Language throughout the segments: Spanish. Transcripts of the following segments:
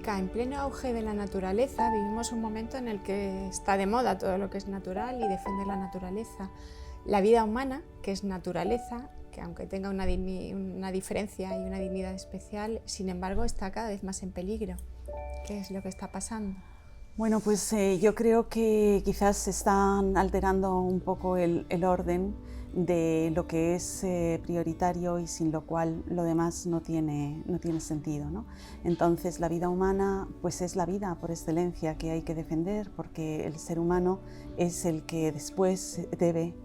significa, en pleno auge de la naturaleza, vivimos un momento en el que está de moda todo lo que es natural y defender la naturaleza. La vida humana, que es naturaleza, que aunque tenga una diferencia y una dignidad especial, sin embargo está cada vez más en peligro. ¿Qué es lo que está pasando? Bueno, pues yo creo que quizás se están alterando un poco el orden de lo que es prioritario y sin lo cual lo demás no tiene sentido, ¿no? Entonces la vida humana pues es la vida por excelencia que hay que defender, porque el ser humano es el que después debe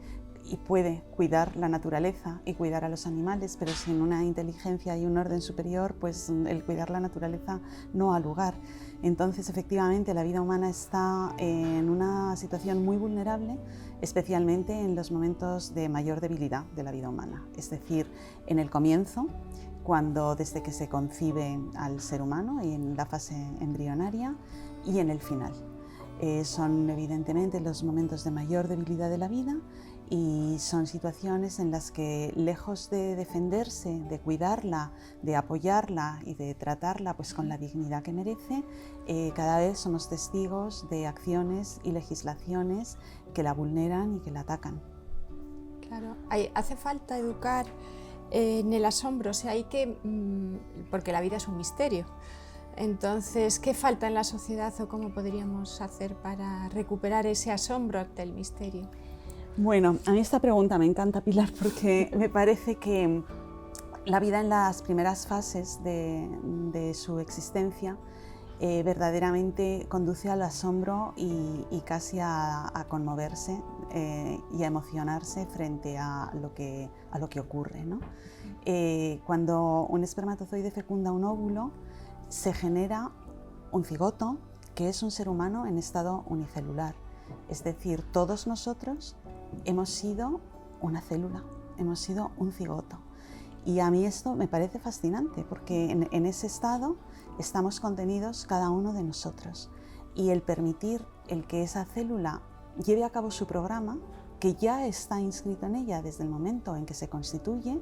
y puede cuidar la naturaleza y cuidar a los animales, pero sin una inteligencia y un orden superior, pues el cuidar la naturaleza no ha lugar. Entonces, efectivamente, la vida humana está en una situación muy vulnerable, especialmente en los momentos de mayor debilidad de la vida humana, es decir, en el comienzo, cuando desde que se concibe al ser humano y en la fase embrionaria, y en el final. Son evidentemente los momentos de mayor debilidad de la vida y son situaciones en las que, lejos de defenderse, de cuidarla, de apoyarla y de tratarla pues con la dignidad que merece, cada vez somos testigos de acciones y legislaciones que la vulneran y que la atacan. Claro, hace falta educar en el asombro, o sea, porque la vida es un misterio. Entonces, ¿qué falta en la sociedad o cómo podríamos hacer para recuperar ese asombro ante el misterio? Bueno, a mí esta pregunta me encanta, Pilar, porque me parece que la vida en las primeras fases de su existencia verdaderamente conduce al asombro y casi a conmoverse y a emocionarse frente a lo que ocurre, ¿no? Cuando un espermatozoide fecunda un óvulo, se genera un cigoto, que es un ser humano en estado unicelular. Es decir, todos nosotros hemos sido una célula, hemos sido un cigoto. Y a mí esto me parece fascinante, porque en ese estado estamos contenidos cada uno de nosotros. Y el permitir el que esa célula lleve a cabo su programa, que ya está inscrito en ella desde el momento en que se constituye,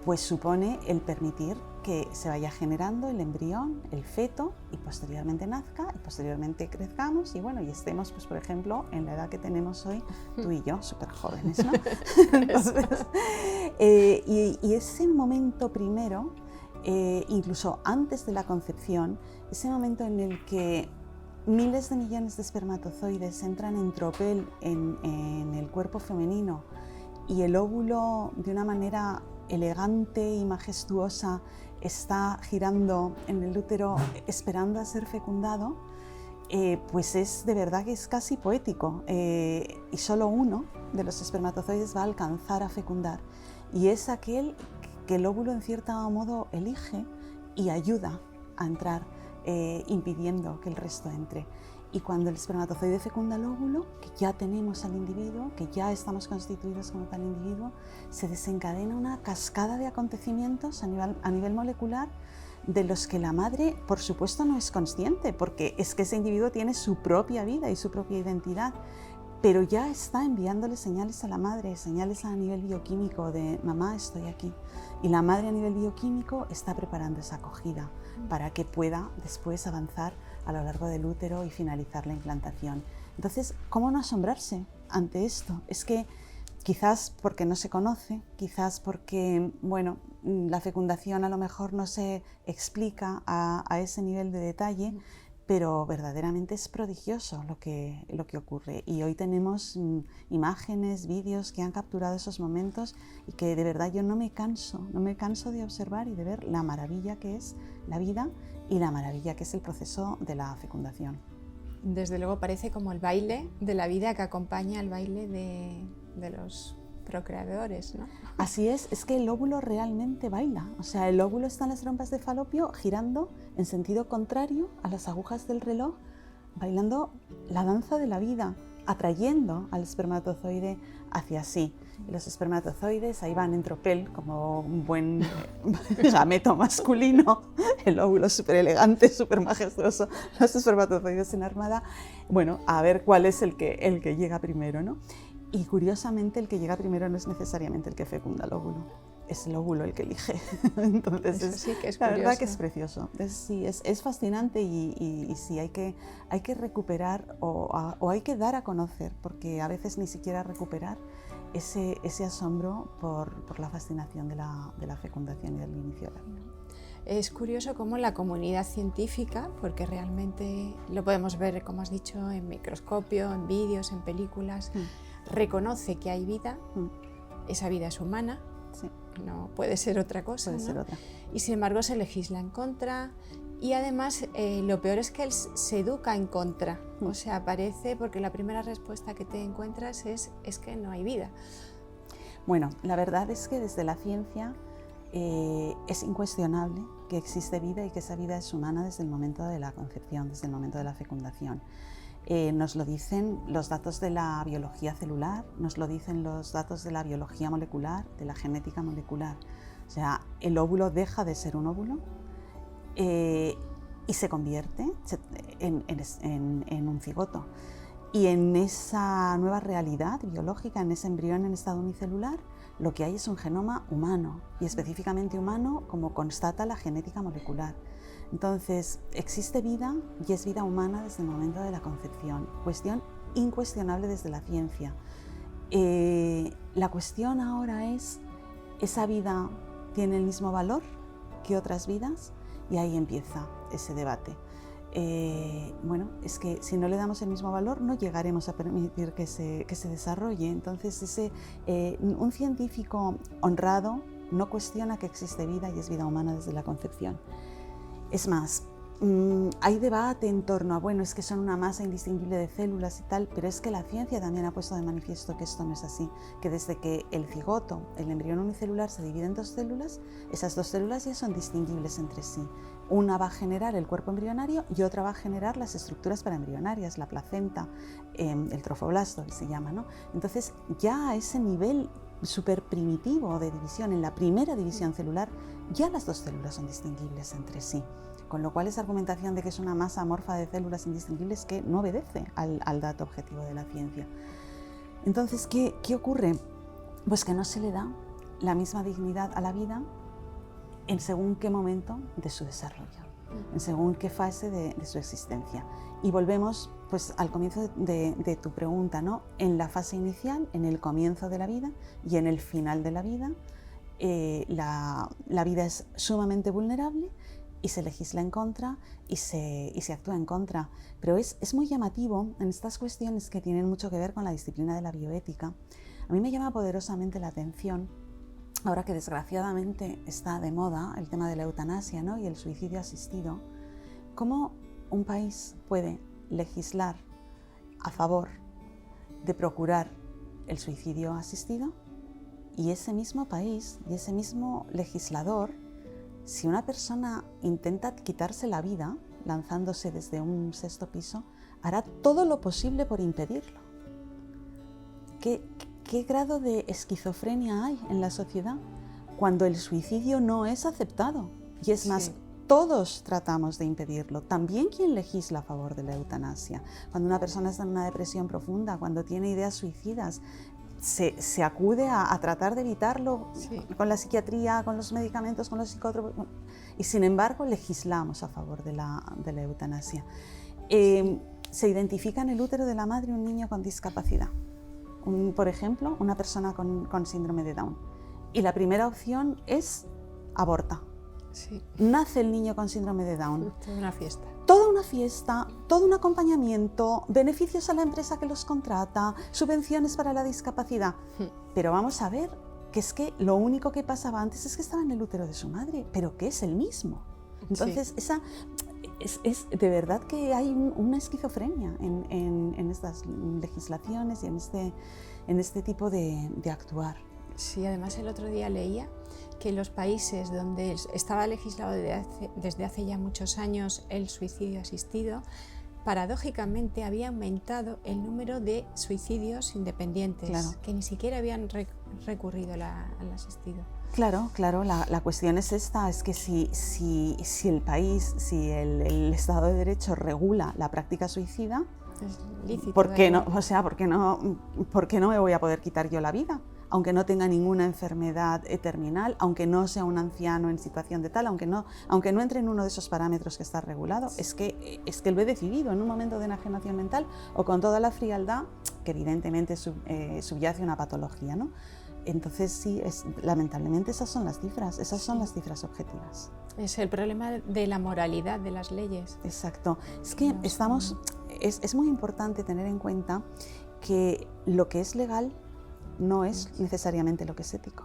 pues supone el permitir que se vaya generando el embrión, el feto, y posteriormente nazca, y posteriormente crezcamos, y bueno, y estemos, pues por ejemplo, en la edad que tenemos hoy, tú y yo, súper jóvenes, ¿no? Entonces, y ese momento primero, incluso antes de la concepción, ese momento en el que miles de millones de espermatozoides entran en tropel en el cuerpo femenino, y el óvulo, de una manera elegante y majestuosa, está girando en el útero esperando a ser fecundado, pues es de verdad que es casi poético, y solo uno de los espermatozoides va a alcanzar a fecundar, y es aquel que el óvulo en cierto modo elige y ayuda a entrar, impidiendo que el resto entre. Y cuando el espermatozoide fecunda el óvulo, que ya tenemos al individuo, que ya estamos constituidos como tal individuo, se desencadena una cascada de acontecimientos a nivel molecular, de los que la madre, por supuesto, no es consciente, porque es que ese individuo tiene su propia vida y su propia identidad, pero ya está enviándole señales a la madre, señales a nivel bioquímico de mamá, estoy aquí. Y la madre a nivel bioquímico está preparando esa acogida para que pueda después avanzar a lo largo del útero y finalizar la implantación. Entonces, ¿cómo no asombrarse ante esto? Es que quizás porque no se conoce, quizás porque, bueno, la fecundación a lo mejor no se explica a ese nivel de detalle, pero verdaderamente es prodigioso lo que ocurre. Y hoy tenemos imágenes, vídeos que han capturado esos momentos y que de verdad yo no me canso de observar y de ver la maravilla que es la vida y la maravilla que es el proceso de la fecundación. Desde luego parece como el baile de la vida que acompaña al baile de los procreadores, ¿no? Así es que el óvulo realmente baila, o sea, el óvulo está en las trompas de Falopio girando en sentido contrario a las agujas del reloj, bailando la danza de la vida, atrayendo al espermatozoide hacia sí. Y los espermatozoides ahí van en tropel como un buen gameto masculino, el óvulo súper elegante, súper majestuoso, los espermatozoides en armada, bueno, a ver cuál es el que llega primero, ¿no? Y curiosamente el que llega primero no es necesariamente el que fecunda el óvulo. es el óvulo el que elige. Entonces, eso sí que es la curioso. verdad que es precioso. Es fascinante y sí, hay que recuperar o hay que dar a conocer, porque a veces ni siquiera recuperar ese asombro por la fascinación de la fecundación y del inicio de la vida. Es curioso cómo la comunidad científica, porque realmente lo podemos ver, como has dicho, en microscopio, en vídeos, en películas, reconoce que hay vida, esa vida es humana, Sí. no puede ser otra cosa, Puede ¿no? ser otra. Y sin embargo se legisla en contra y además lo peor es que él se educa en contra, o sea, parece, porque la primera respuesta que te encuentras es que no hay vida. Bueno, la verdad es que desde la ciencia es incuestionable que existe vida y que esa vida es humana desde el momento de la concepción, desde el momento de la fecundación. Nos lo dicen los datos de la biología celular, nos lo dicen los datos de la biología molecular, de la genética molecular. O sea, el óvulo deja de ser un óvulo y se convierte en un cigoto. Y en esa nueva realidad biológica, en ese embrión en estado unicelular, lo que hay es un genoma humano, y específicamente humano como constata la genética molecular. Entonces, existe vida y es vida humana desde el momento de la concepción, cuestión incuestionable desde la ciencia. La cuestión ahora es, ¿esa vida tiene el mismo valor que otras vidas? Y ahí empieza ese debate. Bueno, es que si no le damos el mismo valor no llegaremos a permitir que se desarrolle. Entonces un científico honrado no cuestiona que existe vida y es vida humana desde la concepción. Es más, hay debate en torno a, bueno, es que son una masa indistinguible de células y tal, pero es que la ciencia también ha puesto de manifiesto que esto no es así, que desde que el cigoto, el embrión unicelular, se divide en dos células, esas dos células ya son distinguibles entre sí. Una va a generar el cuerpo embrionario y otra va a generar las estructuras paraembrionarias, la placenta, el trofoblasto, que se llama, ¿no? Entonces, ya a ese nivel súper primitivo de división, en la primera división celular, ya las dos células son distinguibles entre sí. Con lo cual esa argumentación de que es una masa amorfa de células indistinguibles que no obedece al dato objetivo de la ciencia. Entonces, ¿qué ocurre? Pues que no se le da la misma dignidad a la vida en según qué momento de su desarrollo, en según qué fase de su existencia. Y volvemos pues, al comienzo de tu pregunta, ¿no? En la fase inicial, en el comienzo de la vida y en el final de la vida, la vida es sumamente vulnerable y se legisla en contra y se actúa en contra. Pero es muy llamativo en estas cuestiones que tienen mucho que ver con la disciplina de la bioética. A mí me llama poderosamente la atención, ahora que desgraciadamente está de moda el tema de la eutanasia, ¿no? Y el suicidio asistido, cómo un país puede legislar a favor de procurar el suicidio asistido y ese mismo país y ese mismo legislador, si una persona intenta quitarse la vida lanzándose desde un sexto piso, hará todo lo posible por impedirlo. ¿Qué grado de esquizofrenia hay en la sociedad cuando el suicidio no es aceptado? Y es más, todos tratamos de impedirlo. También quien legisla a favor de la eutanasia. Cuando una persona está en una depresión profunda, cuando tiene ideas suicidas, se acude a tratar de evitarlo con la psiquiatría, con los medicamentos, con los psicótropos. Y sin embargo legislamos a favor de la eutanasia. Se identifica en el útero de la madre un niño con discapacidad. Por ejemplo, una persona con síndrome de Down. Y la primera opción es aborta. Sí. Nace el niño con síndrome de Down. Toda una fiesta. Toda una fiesta, todo un acompañamiento, beneficios a la empresa que los contrata, subvenciones para la discapacidad. Pero vamos a ver, que es que lo único que pasaba antes es que estaba en el útero de su madre, pero que es el mismo. Entonces, es de verdad que hay una esquizofrenia en estas legislaciones y en este tipo de actuar. Sí, además el otro día leía que en los países donde estaba legislado desde hace ya muchos años el suicidio asistido, paradójicamente había aumentado el número de suicidios independientes, que ni siquiera habían recurrido al asistido. Claro, la cuestión es esta, es que si el país, si el Estado de Derecho regula la práctica suicida, es lícito, ¿por qué no me voy a poder quitar yo la vida? aunque no tenga ninguna enfermedad terminal, aunque no sea un anciano en situación de tal, aunque no entre en uno de esos parámetros que está regulado, es que lo he decidido en un momento de enajenación mental o con toda la frialdad que evidentemente subyace una patología, ¿no? Entonces sí, lamentablemente esas son las cifras objetivas. Es el problema de la moralidad de las leyes. Exacto. Es que es muy importante tener en cuenta que lo que es legal no es necesariamente lo que es ético.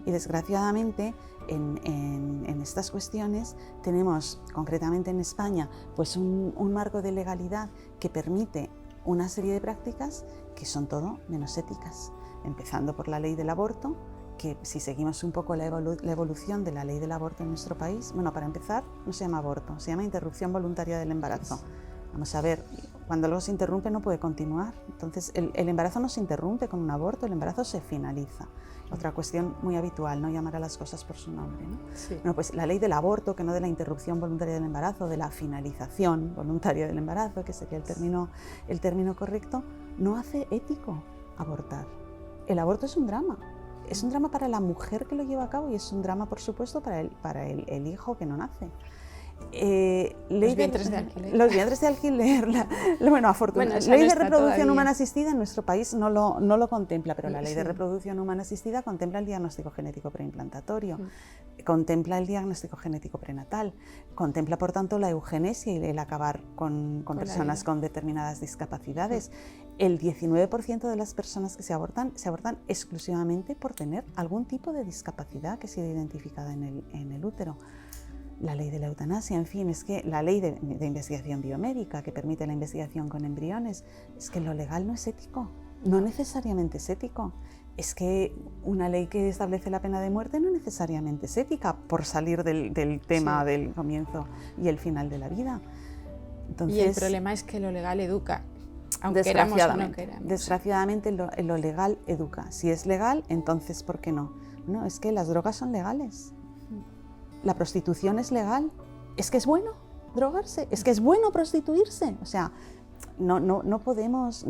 Y desgraciadamente en estas cuestiones tenemos, concretamente en España, pues un marco de legalidad que permite una serie de prácticas que son todo menos éticas, empezando por la ley del aborto, que si seguimos un poco la evolución de la ley del aborto en nuestro país, bueno, para empezar, no se llama aborto, se llama interrupción voluntaria del embarazo. Vamos a ver, cuando luego se interrumpe no puede continuar, entonces el embarazo no se interrumpe con un aborto, el embarazo se finaliza. Otra cuestión muy habitual, no llamar a las cosas por su nombre, ¿no? Sí. Bueno, pues la ley del aborto, que no de la interrupción voluntaria del embarazo, de la finalización voluntaria del embarazo, que sería el término correcto, no hace ético abortar. El aborto es un drama. Es un drama para la mujer que lo lleva a cabo y es un drama, por supuesto, para el hijo que no nace. Los vientres de alquiler. Los vientres de alquiler. Afortunadamente. Ley de reproducción humana asistida en nuestro país no lo contempla, pero la ley de reproducción humana asistida contempla el diagnóstico genético preimplantatorio, contempla el diagnóstico genético prenatal, contempla, por tanto, la eugenesia y el acabar con personas con determinadas discapacidades. El 19% de las personas que se abortan exclusivamente por tener algún tipo de discapacidad que ha sido identificada en el útero. La ley de la eutanasia, en fin, es que la ley de investigación biomédica que permite la investigación con embriones, es que lo legal no es ético, no necesariamente es ético. Es que una ley que establece la pena de muerte no necesariamente es ética, por salir del tema del comienzo y el final de la vida. Entonces, y el problema es que lo legal educa, aunque queramos o no queramos. Desgraciadamente lo legal educa. Si es legal, entonces ¿por qué no? No, es que las drogas son legales. La prostitución es legal. Es que es bueno drogarse, es que es bueno prostituirse. O sea, no podemos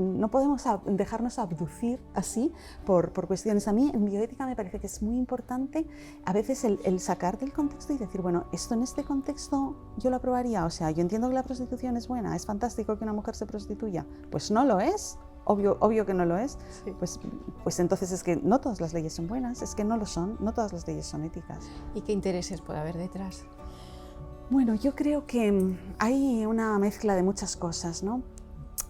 dejarnos abducir así por cuestiones. A mí en bioética me parece que es muy importante a veces el sacar del contexto y decir, bueno, esto en este contexto yo lo aprobaría. O sea, yo entiendo que la prostitución es buena, es fantástico que una mujer se prostituya. Pues no lo es. Obvio que no lo es, sí. Pues entonces es que no todas las leyes son buenas, es que no lo son, no todas las leyes son éticas. ¿Y qué intereses puede haber detrás? Bueno, yo creo que hay una mezcla de muchas cosas, ¿no?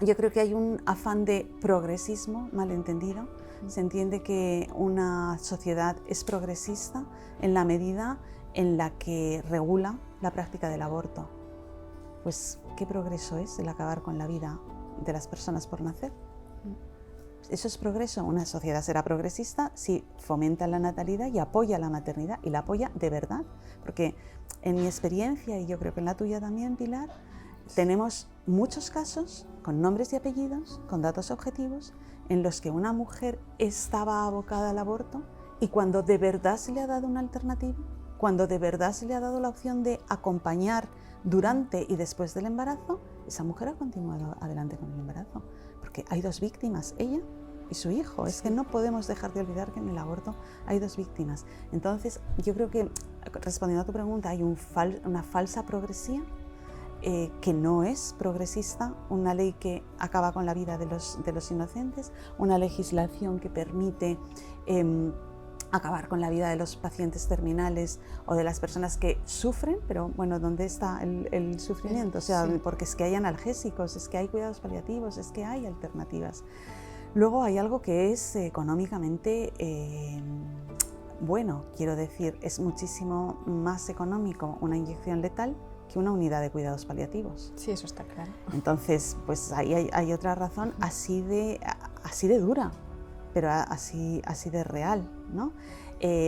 Yo creo que hay un afán de progresismo malentendido. Se entiende que una sociedad es progresista en la medida en la que regula la práctica del aborto. Pues, ¿qué progreso es el acabar con la vida de las personas por nacer? Eso es progreso. Una sociedad será progresista si fomenta la natalidad y apoya la maternidad, y la apoya de verdad. Porque en mi experiencia, y yo creo que en la tuya también, Pilar, tenemos muchos casos con nombres y apellidos, con datos objetivos, en los que una mujer estaba abocada al aborto y cuando de verdad se le ha dado una alternativa, cuando de verdad se le ha dado la opción de acompañar durante y después del embarazo, esa mujer ha continuado adelante con el embarazo. Porque hay dos víctimas, ella y su hijo. Es que no podemos dejar de olvidar que en el aborto hay dos víctimas. Entonces, yo creo que, respondiendo a tu pregunta, hay una falsa progresía que no es progresista, una ley que acaba con la vida de los inocentes, una legislación que permite acabar con la vida de los pacientes terminales o de las personas que sufren, pero bueno, ¿dónde está el sufrimiento? O sea, sí. Porque es que hay analgésicos, es que hay cuidados paliativos, es que hay alternativas. Luego hay algo que es económicamente bueno, quiero decir, es muchísimo más económico una inyección letal que una unidad de cuidados paliativos. Sí, eso está claro. Entonces, pues ahí hay otra razón así de dura, pero así de real, ¿no?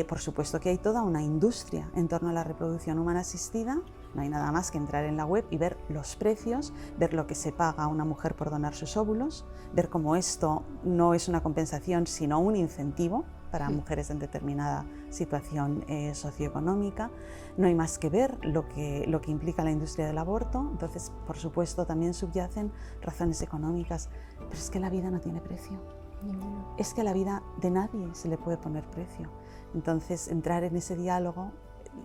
Por supuesto que hay toda una industria en torno a la reproducción humana asistida. No hay nada más que entrar en la web y ver los precios, ver lo que se paga a una mujer por donar sus óvulos, ver cómo esto no es una compensación, sino un incentivo para mujeres en determinada situación socioeconómica. No hay más que ver lo que implica la industria del aborto. Entonces, por supuesto, también subyacen razones económicas, pero es que la vida no tiene precio. Ninguno. Es que a la vida de nadie se le puede poner precio. Entonces, entrar en ese diálogo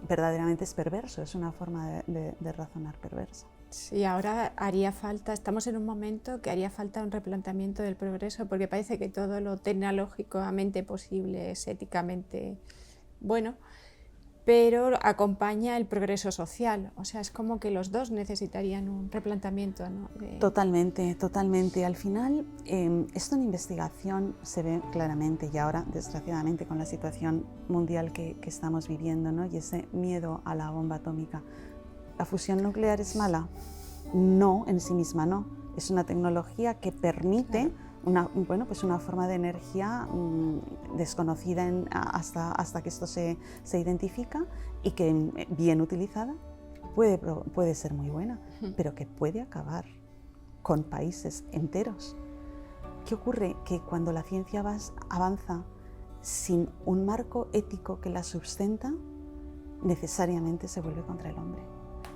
verdaderamente es perverso, es una forma de razonar perversa. Sí, ahora haría falta, estamos en un momento que haría falta un replanteamiento del progreso, porque parece que todo lo tecnológicamente posible es éticamente bueno, pero acompaña el progreso social. O sea, es como que los dos necesitarían un replanteamiento, ¿no? Totalmente, totalmente. Al final, esto en investigación se ve claramente, y ahora, desgraciadamente, con la situación mundial que estamos viviendo, ¿no? Y ese miedo a la bomba atómica. ¿La fusión nuclear es mala? No, en sí misma no. Es una tecnología que permite una forma de energía desconocida hasta que esto se identifica, y que bien utilizada puede ser muy buena, pero que puede acabar con países enteros. ¿Qué ocurre? Que cuando la ciencia avanza sin un marco ético que la sustenta, necesariamente se vuelve contra el hombre.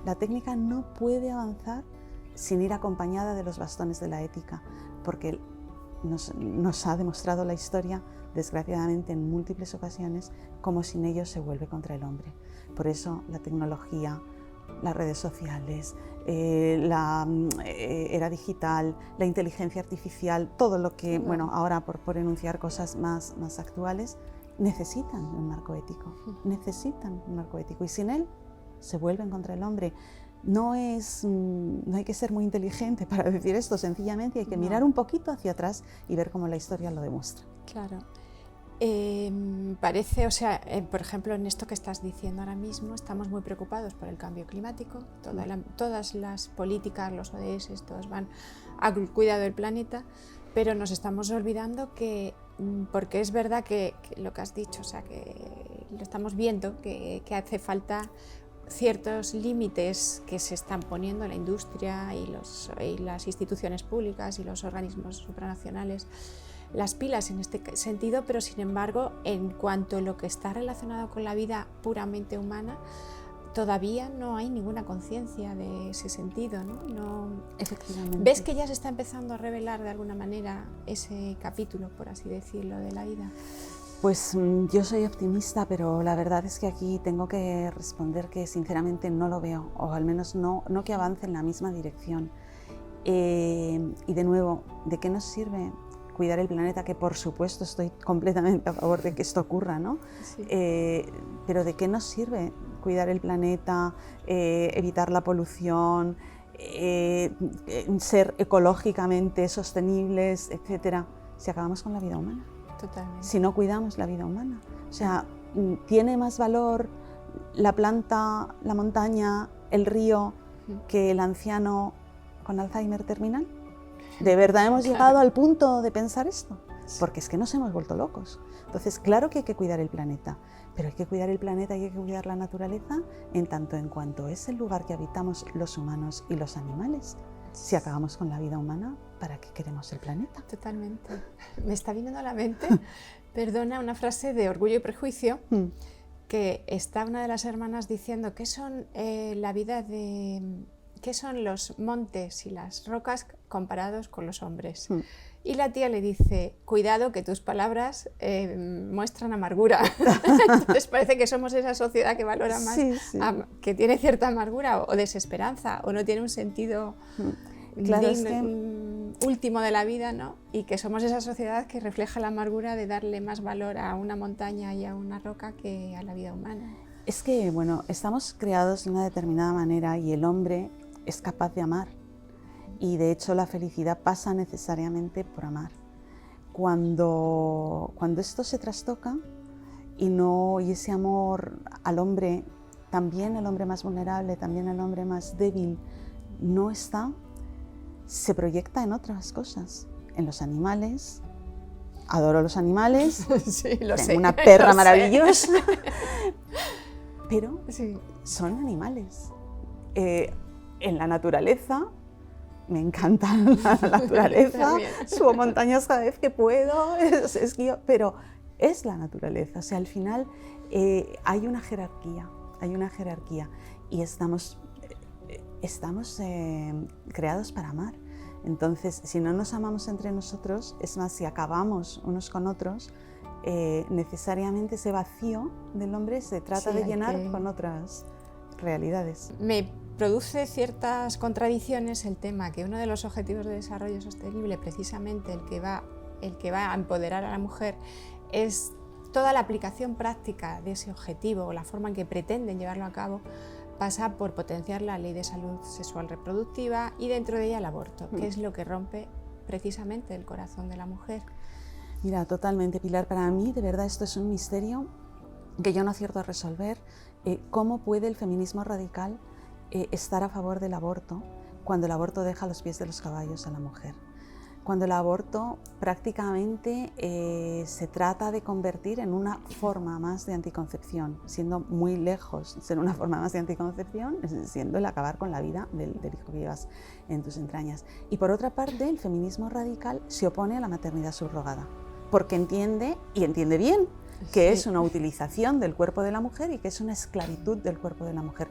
La técnica no puede avanzar sin ir acompañada de los bastones de la ética, porque nos ha demostrado la historia, desgraciadamente en múltiples ocasiones, cómo sin ellos se vuelve contra el hombre. Por eso la tecnología, las redes sociales, la era digital, la inteligencia artificial, todo lo que, ahora por enunciar cosas más actuales, necesitan un marco ético, y sin él se vuelven contra el hombre. No hay que ser muy inteligente para decir esto, sencillamente hay que mirar un poquito hacia atrás y ver cómo la historia lo demuestra. Claro. Parece, o sea, por ejemplo, en esto que estás diciendo ahora mismo, estamos muy preocupados por el cambio climático, todas las políticas, los ODS, todos van al cuidado del planeta, pero nos estamos olvidando que, porque es verdad que lo que has dicho, o sea, que lo estamos viendo, que hace falta ciertos límites que se están poniendo la industria y las instituciones públicas y los organismos supranacionales, las pilas en este sentido, pero sin embargo, en cuanto a lo que está relacionado con la vida puramente humana, todavía no hay ninguna conciencia de ese sentido, ¿no? Efectivamente. ¿Ves que ya se está empezando a revelar de alguna manera ese capítulo, por así decirlo, de la vida? Pues yo soy optimista, pero la verdad es que aquí tengo que responder que sinceramente no lo veo, o al menos no que avance en la misma dirección. Y de nuevo, ¿de qué nos sirve cuidar el planeta? Que por supuesto estoy completamente a favor de que esto ocurra, ¿no? Sí. Pero ¿de qué nos sirve cuidar el planeta, evitar la polución, ser ecológicamente sostenibles, etcétera, si acabamos con la vida humana? Totalmente. Si no cuidamos la vida humana. O sea, ¿tiene más valor la planta, la montaña, el río, que el anciano con Alzheimer terminal? ¿De verdad hemos llegado al punto de pensar esto? Porque es que nos hemos vuelto locos. Entonces, claro que hay que cuidar el planeta, pero hay que cuidar el planeta y hay que cuidar la naturaleza en tanto en cuanto es el lugar que habitamos los humanos y los animales. Si acabamos con la vida humana, ¿para qué queremos el planeta? Totalmente. Me está viniendo a la mente, perdona, una frase de Orgullo y Prejuicio, que está una de las hermanas diciendo que son ¿qué son los montes y las rocas comparados con los hombres? Y la tía le dice, cuidado que tus palabras muestran amargura. Entonces parece que somos esa sociedad que valora más, que tiene cierta amargura o desesperanza, o no tiene un sentido último de la vida, ¿no? Y que somos esa sociedad que refleja la amargura de darle más valor a una montaña y a una roca que a la vida humana. Es que, estamos creados de una determinada manera y el hombre es capaz de amar. Y de hecho la felicidad pasa necesariamente por amar. Cuando esto se trastoca y ese amor al hombre, también el hombre más vulnerable, también el hombre más débil, no está, se proyecta en otras cosas, en los animales. Adoro los animales, sí, lo tengo sé, una perra maravillosa, pero son animales. En la naturaleza, me encanta la naturaleza, subo montañas cada vez que puedo, esquío, pero es la naturaleza. O sea, al final hay una jerarquía y estamos creados para amar. Entonces, si no nos amamos entre nosotros, es más, si acabamos unos con otros, necesariamente ese vacío del hombre se trata de llenar con otras realidades. Me produce ciertas contradicciones el tema que uno de los objetivos de desarrollo sostenible, precisamente el que va a empoderar a la mujer, es toda la aplicación práctica de ese objetivo o la forma en que pretenden llevarlo a cabo pasa por potenciar la ley de salud sexual reproductiva y dentro de ella el aborto, que es lo que rompe precisamente el corazón de la mujer. Mira, totalmente, Pilar. Para mí, de verdad, esto es un misterio que yo no acierto a resolver. ¿Cómo puede el feminismo radical estar a favor del aborto cuando el aborto deja a los pies de los caballos a la mujer? Cuando el aborto prácticamente se trata de convertir en una forma más de anticoncepción, siendo muy lejos de ser una forma más de anticoncepción, siendo el acabar con la vida del hijo que llevas en tus entrañas. Y por otra parte, el feminismo radical se opone a la maternidad subrogada, porque entiende, y entiende bien, que es una utilización del cuerpo de la mujer y que es una esclavitud del cuerpo de la mujer.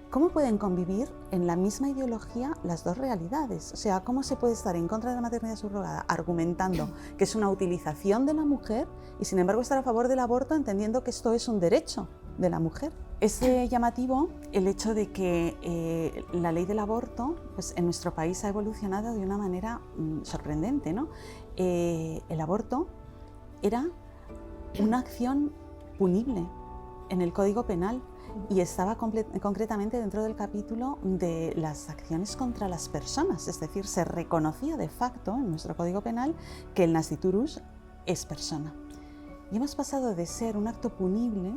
¿Cómo pueden convivir en la misma ideología las dos realidades? O sea, ¿cómo se puede estar en contra de la maternidad subrogada argumentando que es una utilización de la mujer y sin embargo estar a favor del aborto entendiendo que esto es un derecho de la mujer? Es llamativo el hecho de que la ley del aborto pues, en nuestro país ha evolucionado de una manera sorprendente, ¿no? El aborto era una acción punible en el Código Penal y estaba concretamente dentro del capítulo de las acciones contra las personas, es decir, se reconocía de facto en nuestro Código Penal que el nasciturus es persona. Y hemos pasado de ser un acto punible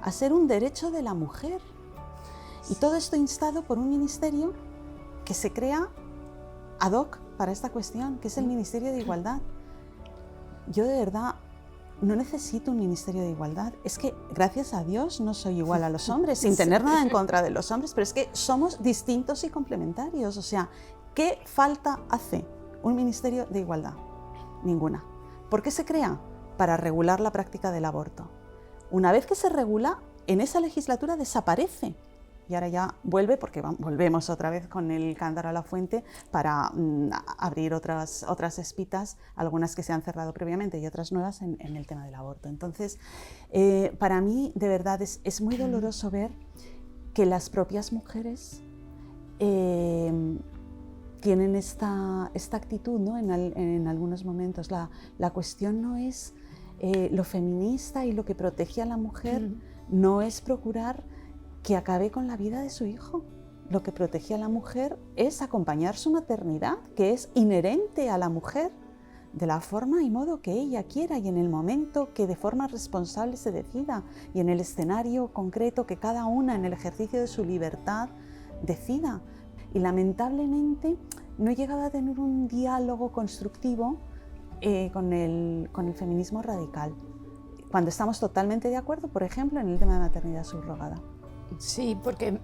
a ser un derecho de la mujer. Y todo esto instado por un ministerio que se crea ad hoc para esta cuestión, que es el Ministerio de Igualdad. Yo de verdad no necesito un ministerio de igualdad. Es que, gracias a Dios, no soy igual a los hombres, sin tener nada en contra de los hombres, pero es que somos distintos y complementarios. O sea, ¿qué falta hace un ministerio de igualdad? Ninguna. ¿Por qué se crea? Para regular la práctica del aborto. Una vez que se regula, en esa legislatura desaparece. Y ahora ya vuelve, porque volvemos otra vez con el cántaro a la fuente para abrir otras espitas, algunas que se han cerrado previamente y otras nuevas en el tema del aborto. Entonces, para mí, de verdad, es muy doloroso ver que las propias mujeres tienen esta actitud, ¿no? en algunos momentos. La cuestión no es lo feminista y lo que protege a la mujer, no es procurar que acabe con la vida de su hijo. Lo que protege a la mujer es acompañar su maternidad, que es inherente a la mujer, de la forma y modo que ella quiera y en el momento que de forma responsable se decida y en el escenario concreto que cada una en el ejercicio de su libertad decida. Y lamentablemente no he llegado a tener un diálogo constructivo con el feminismo radical, cuando estamos totalmente de acuerdo, por ejemplo, en el tema de maternidad subrogada. Sí, porque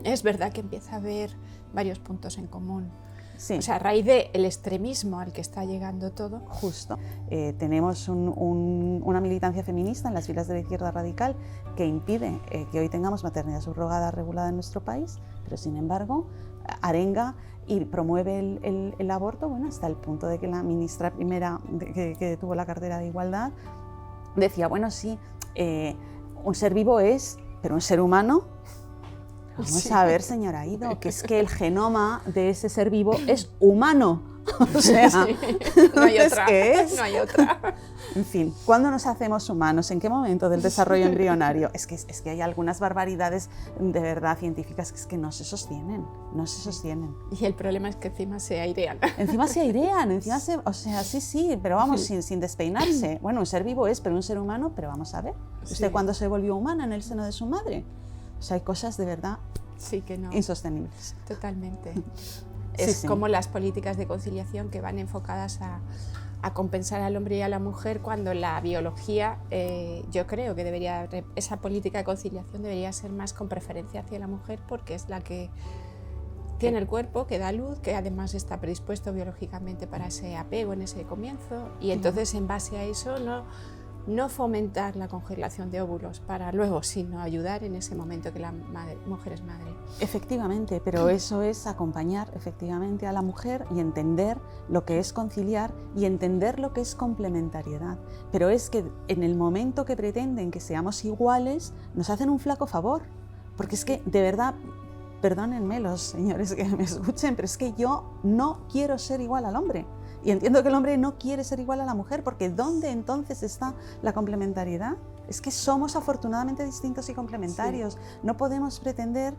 es verdad que empieza a haber varios puntos en común. Sí. O sea, a raíz del extremismo al que está llegando todo. Justo. Tenemos una militancia feminista en las filas de la izquierda radical que impide que hoy tengamos maternidad subrogada regulada en nuestro país, pero sin embargo arenga y promueve el aborto, bueno, hasta el punto de que la ministra primera que tuvo la cartera de Igualdad decía, bueno, sí, un ser vivo es, pero un ser humano. Vamos a ver, señora Aído, que es que el genoma de ese ser vivo es humano. O sea, sí, no hay otra. ¿Qué es? No hay otra. En fin, ¿cuándo nos hacemos humanos? ¿En qué momento del desarrollo embrionario? Es que hay algunas barbaridades de verdad científicas que es que no se sostienen, no se sostienen. Y el problema es que encima se airean. Encima se airean, o sea, sí, pero vamos, sin despeinarse. Bueno, un ser vivo es, pero un ser humano, pero vamos a ver. ¿Usted cuándo se volvió humana en el seno de su madre? O sea, hay cosas de verdad insostenibles. Totalmente. Es como las políticas de conciliación que van enfocadas a compensar al hombre y a la mujer cuando la biología, yo creo que esa política de conciliación debería ser más con preferencia hacia la mujer porque es la que tiene el cuerpo, que da luz, que además está predispuesto biológicamente para ese apego en ese comienzo y entonces en base a eso no fomentar la congelación de óvulos para luego, sino ayudar en ese momento que la mujer es madre. Efectivamente, pero eso es acompañar efectivamente a la mujer y entender lo que es conciliar y entender lo que es complementariedad. Pero es que en el momento que pretenden que seamos iguales, nos hacen un flaco favor, porque es que de verdad, perdónenme los señores que me escuchen, pero es que yo no quiero ser igual al hombre. Y entiendo que el hombre no quiere ser igual a la mujer, porque ¿dónde entonces está la complementariedad? Es que somos afortunadamente distintos y complementarios. Sí. No podemos pretender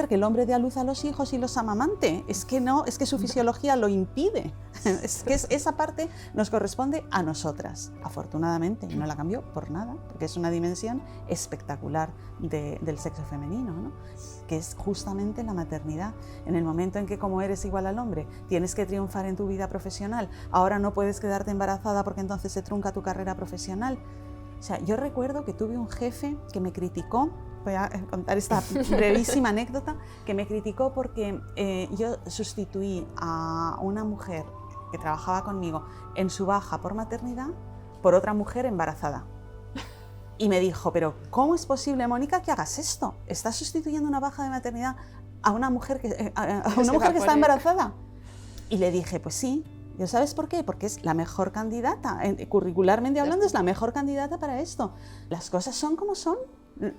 que el hombre dé a luz a los hijos y los amamante. Es que no, es que su fisiología lo impide. Es que esa parte nos corresponde a nosotras, afortunadamente, y no la cambio por nada, porque es una dimensión espectacular del sexo femenino, ¿no? Que es justamente la maternidad. En el momento en que, como eres igual al hombre, tienes que triunfar en tu vida profesional, ahora no puedes quedarte embarazada porque entonces se trunca tu carrera profesional. O sea, yo recuerdo que tuve un jefe que me criticó. Voy a contar esta brevísima anécdota, que me criticó porque yo sustituí a una mujer que trabajaba conmigo en su baja por maternidad por otra mujer embarazada. Y me dijo, pero ¿cómo es posible, Mónica, que hagas esto? ¿Estás sustituyendo una baja de maternidad a una mujer que está embarazada? Y le dije, pues sí. ¿Y sabes por qué? Porque es la mejor candidata, curricularmente hablando, es la mejor candidata para esto. Las cosas son como son.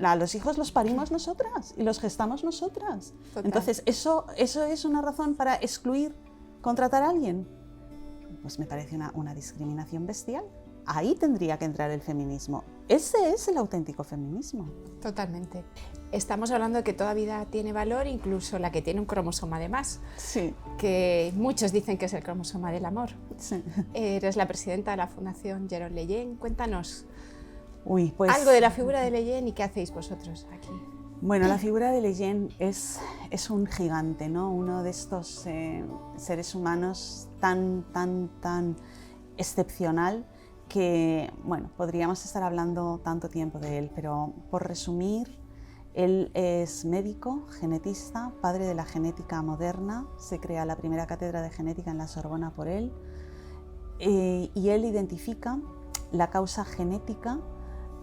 A los hijos los parimos nosotras y los gestamos nosotras. Total. Entonces, ¿eso es una razón para excluir, contratar a alguien? Pues me parece una discriminación bestial. Ahí tendría que entrar el feminismo. Ese es el auténtico feminismo. Totalmente. Estamos hablando de que toda vida tiene valor, incluso la que tiene un cromosoma de más. Sí. Que muchos dicen que es el cromosoma del amor. Sí. Eres la presidenta de la Fundación Jérôme Lejeune. Cuéntanos pues, algo de la figura de Lejeune y qué hacéis vosotros aquí. Bueno, la figura de Lejeune es un gigante, ¿no? Uno de estos seres humanos tan excepcional que, bueno, podríamos estar hablando tanto tiempo de él, pero por resumir, él es médico, genetista, padre de la genética moderna, se crea la primera cátedra de genética en la Sorbona por él, y él identifica la causa genética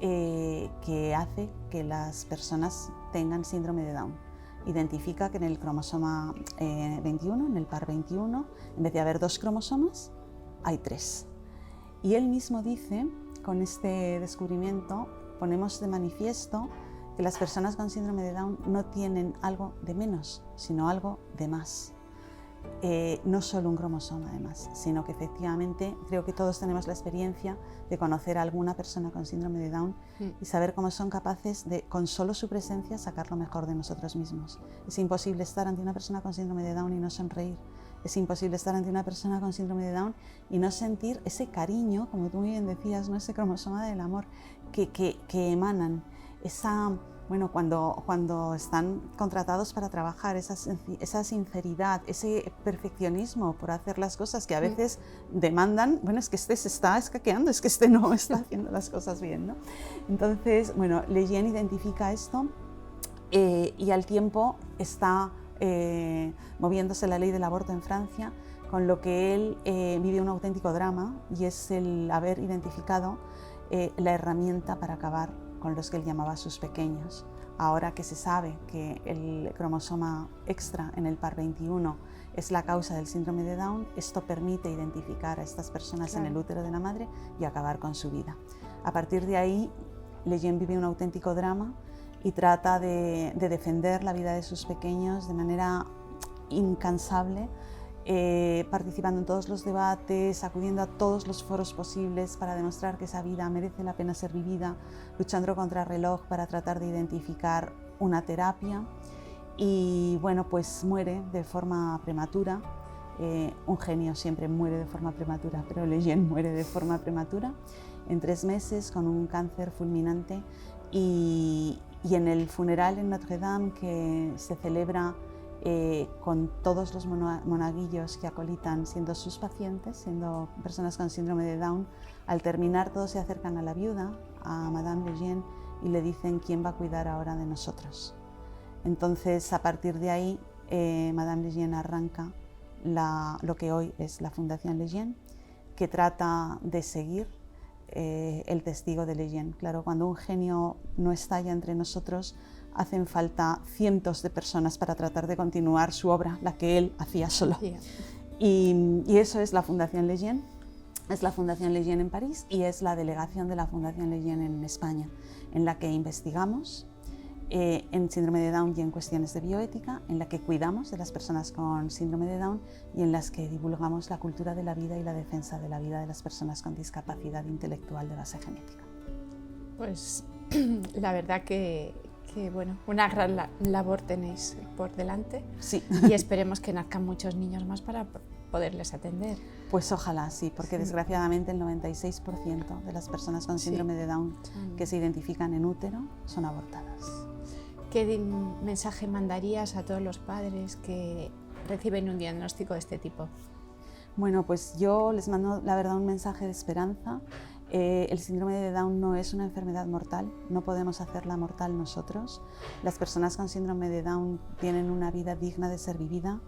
que hace que las personas tengan síndrome de Down. Identifica que en el cromosoma 21, en el par 21, en vez de haber 2 cromosomas, hay 3. Y él mismo dice, con este descubrimiento, ponemos de manifiesto que las personas con síndrome de Down no tienen algo de menos, sino algo de más. No solo un cromosoma además, sino que efectivamente creo que todos tenemos la experiencia de conocer a alguna persona con síndrome de Down y saber cómo son capaces de, con solo su presencia, sacar lo mejor de nosotros mismos. Es imposible estar ante una persona con síndrome de Down y no sonreír. Es imposible estar ante una persona con síndrome de Down y no sentir ese cariño, como tú muy bien decías, ¿no? Ese cromosoma del amor que emanan. Bueno, cuando están contratados para trabajar, esa sinceridad, ese perfeccionismo por hacer las cosas que a veces demandan, bueno, es que este se está escaqueando, es que este no está haciendo las cosas bien, ¿no? Entonces, bueno, Lejeune identifica esto y al tiempo está moviéndose la ley del aborto en Francia, con lo que él vive un auténtico drama, y es el haber identificado la herramienta para acabar con los que él llamaba sus pequeños. Ahora que se sabe que el cromosoma extra en el par 21 es la causa del síndrome de Down, esto permite identificar a estas personas en el útero de la madre y acabar con su vida. A partir de ahí, Lejeune vive un auténtico drama y trata de defender la vida de sus pequeños de manera incansable, participando en todos los debates, acudiendo a todos los foros posibles para demostrar que esa vida merece la pena ser vivida, luchando contra reloj para tratar de identificar una terapia, y bueno, pues muere de forma prematura. Un genio siempre muere de forma prematura, pero Lejeune muere de forma prematura en 3 meses con un cáncer fulminante, y en el funeral en Notre Dame, que se celebra con todos los monaguillos que acolitan siendo sus pacientes, siendo personas con síndrome de Down, al terminar todos se acercan a la viuda, a Madame Lejeune, y le dicen quién va a cuidar ahora de nosotros. Entonces, a partir de ahí, Madame Lejeune arranca lo que hoy es la Fundación Lejeune, que trata de seguir el testigo de Leyen. Claro, cuando un genio no está ya entre nosotros, hacen falta cientos de personas para tratar de continuar su obra, la que él hacía solo. Y eso es la Fundación Leyen. Es la Fundación Leyen en París y es la delegación de la Fundación Leyen en España, en la que investigamos en síndrome de Down y en cuestiones de bioética, en la que cuidamos de las personas con síndrome de Down y en las que divulgamos la cultura de la vida y la defensa de la vida de las personas con discapacidad intelectual de base genética. Pues la verdad que bueno, una gran labor tenéis por delante. Sí. Y esperemos que nazcan muchos niños más para poderles atender. Pues ojalá, sí, porque desgraciadamente el 96% de las personas con síndrome de Down que se identifican en útero son abortadas. ¿Qué mensaje mandarías a todos los padres que reciben un diagnóstico de este tipo? Bueno, pues yo les mando, la verdad, un mensaje de esperanza. El síndrome de Down no es una enfermedad mortal, no podemos hacerla mortal nosotros. Las personas con síndrome de Down tienen una vida digna de ser vivida,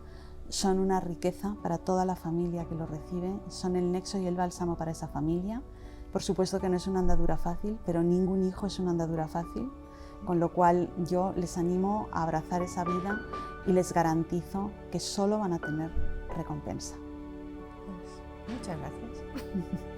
son una riqueza para toda la familia que lo recibe, son el nexo y el bálsamo para esa familia. Por supuesto que no es una andadura fácil, pero ningún hijo es una andadura fácil, con lo cual yo les animo a abrazar esa vida y les garantizo que solo van a tener recompensa. Pues, muchas gracias.